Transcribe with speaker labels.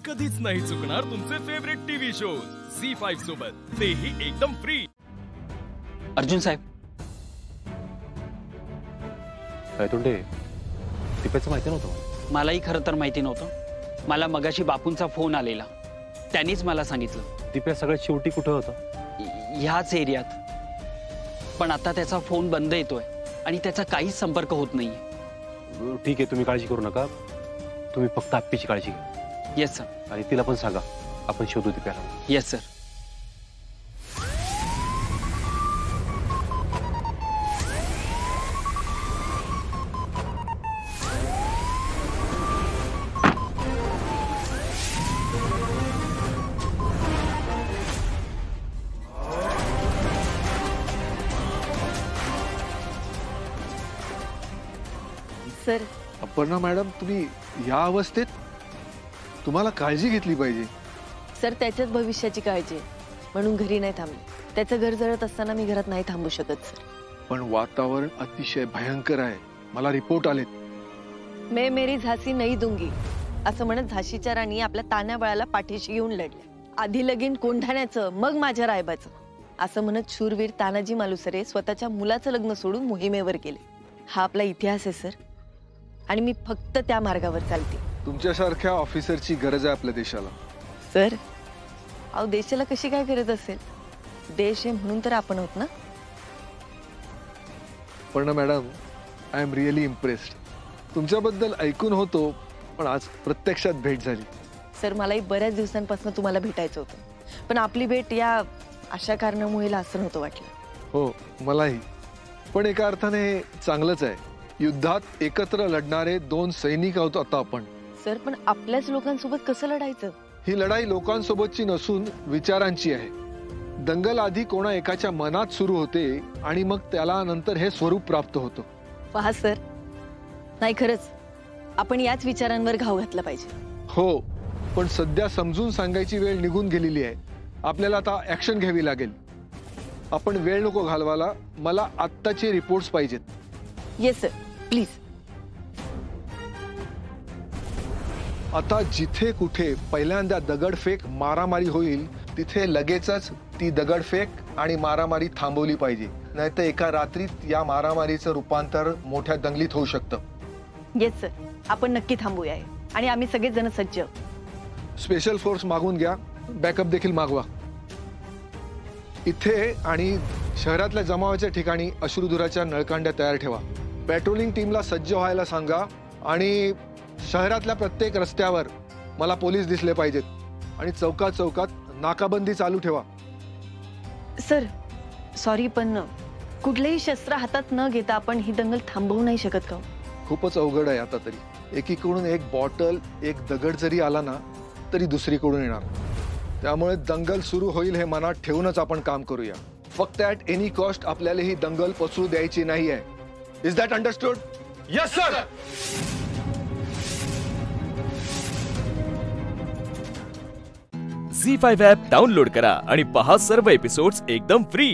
Speaker 1: कधीच नाही चुकणार तुमचे फेवरेट टीव्ही शोज झी5 सोबत, तेही एकदम फ्री।
Speaker 2: अर्जुन साहेब,
Speaker 3: तुंडे टिपेचं माहिती नव्हतं?
Speaker 2: मलाही खरं तर माहिती नव्हतं। मला मगाशी बापूंचा फोन आलेला, त्यांनीच मला सांगितलं।
Speaker 3: टिप्या सगळ्यात शेवटी कुठे होता?
Speaker 2: ह्याच एरियात, पण आता त्याचा फोन बंद येतोय आणि त्याचा काहीच संपर्क होत नाहीये।
Speaker 3: ठीक आहे, तुम्ही काळजी करू नका, तुम्ही फक्त आप्पीची काळजी घ्या।
Speaker 2: Yes sir.
Speaker 3: आणि तिला पण सांगा आपण शोधू टिप्याला।
Speaker 2: Yes sir.
Speaker 4: Sir,
Speaker 5: Aparna madam, तुम्ही या अवस्थेत? तुम्हाला काळजी घेतली पाहिजे।
Speaker 4: सर त्याच्याच भविष्याची काळजी आहे, म्हणून घरी नाही थांबले। त्याचं घर जळत असताना मी घरात नाही थांबू शकत सर।
Speaker 5: पण वातावरण अतिशय भयंकर आहे, मला रिपोर्ट आलेत।
Speaker 4: मैं मेरी झाशी नाही दूंगी असं म्हणत झाशीच्या राणी आपल्या तान्याबळाला पाठीशी घेऊन लढल्या। आधी लगीन कोंढाण्याचं, मग माझ्या रायबाचं असं म्हणत शूरवीर तानाजी मालुसरे स्वतःच्या मुलाचं लग्न सोडून मोहिमेवर गेले। हा आपला इतिहास आहे सर, आणि मी फक्त त्या मार्गावर चालते।
Speaker 5: तुमच्यासारख्या ऑफिसरची गरज आहे आपल्या देशाला।
Speaker 4: सर, अहो देशाला कशी काय गरज असेल? देश आहे म्हणून तर आपण आहोत ना।
Speaker 5: पण madam, I am really impressed. तुमच्याबद्दल ऐकून होतो, पण आज प्रत्यक्षात भेट झाली।
Speaker 4: सर, मलाही बऱ्याच दिवसांपासून तुम्हाला भेटायचं होतं, पण आपली भेट या अशा कारणामुळे असं नव्हतं वाटलं।
Speaker 5: हो, मलाही। पण एका अर्थाने चांगलंच आहे, युद्धात एकत्र लढणारे दोन सैनिक आहोत आता आपण।
Speaker 4: सर, पण आपल्याच लोकांसोबत कसं लढायचं?
Speaker 5: ही लढाई लोकांसोबतची नसून विचारांची आहे। दंगल आधी कोणा एकाच्या मनात सुरू होते आणि मग त्याला नंतर हे स्वरूप प्राप्त होतं।
Speaker 4: पहा सर, नाही खरंच आपण याच विचारांवर घाव घातला पाहिजे।
Speaker 5: हो, पण सध्या समजून सांगायची वेळ निघून गेलेली आहे। आपल्याला आता ऍक्शन घ्यावी लागेल। आपण वेळ नको घालवायला, मला आत्ताचे रिपोर्ट्स पाहिजेत।
Speaker 4: Yes sir, please.
Speaker 5: आता जिथे कुठे पहिल्यांदा दगडफेक मारामारी होईल, तिथे लगेचच ती दगडफेक आणि मारामारी थांबवली पाहिजे, नाहीतर एका रात्रीत या मारामारीचं रूपांतर मोठ्या दंगलीत होऊ शकतं।
Speaker 4: येस सर, आपण नक्की थांबूया, आणि आम्ही सगळे जण सज्ज।
Speaker 5: स्पेशल फोर्स मागून घ्या, बॅकअप देखील मागवा। इथे आणि शहरातल्या जमावाच्या ठिकाणी अश्रुधुराच्या नळकांड्या तयार ठेवा। पेट्रोलिंग टीमला सज्ज व्हायला सांगा, आणि शहरातल्या प्रत्येक रस्त्यावर मला पोलीस दिसले पाहिजेत, आणि चौकात चौकात नाकाबंदी चालू ठेवा।
Speaker 4: सर सॉरी, पण कुठलेही शस्त्र हातात न घेता आपण ही दंगल थांबवू नाही शकत का?
Speaker 5: खूपच अवघड आहे आता तरी। एकीकडून एक बॉटल, एक दगड जरी आला ना, तरी दुसरीकडून येणार। त्यामुळे दंगल सुरू होईल हे मनात ठेवूनच आपण काम करूया। फक्त ॲट एनी कॉस्ट आपल्याला ही दंगल पसरू द्यायची नाही आहे। Is that understood?
Speaker 1: Yes sir. Zee5 app download करा आणि पहा सर्व एपिसोड्स एकदम फ्री।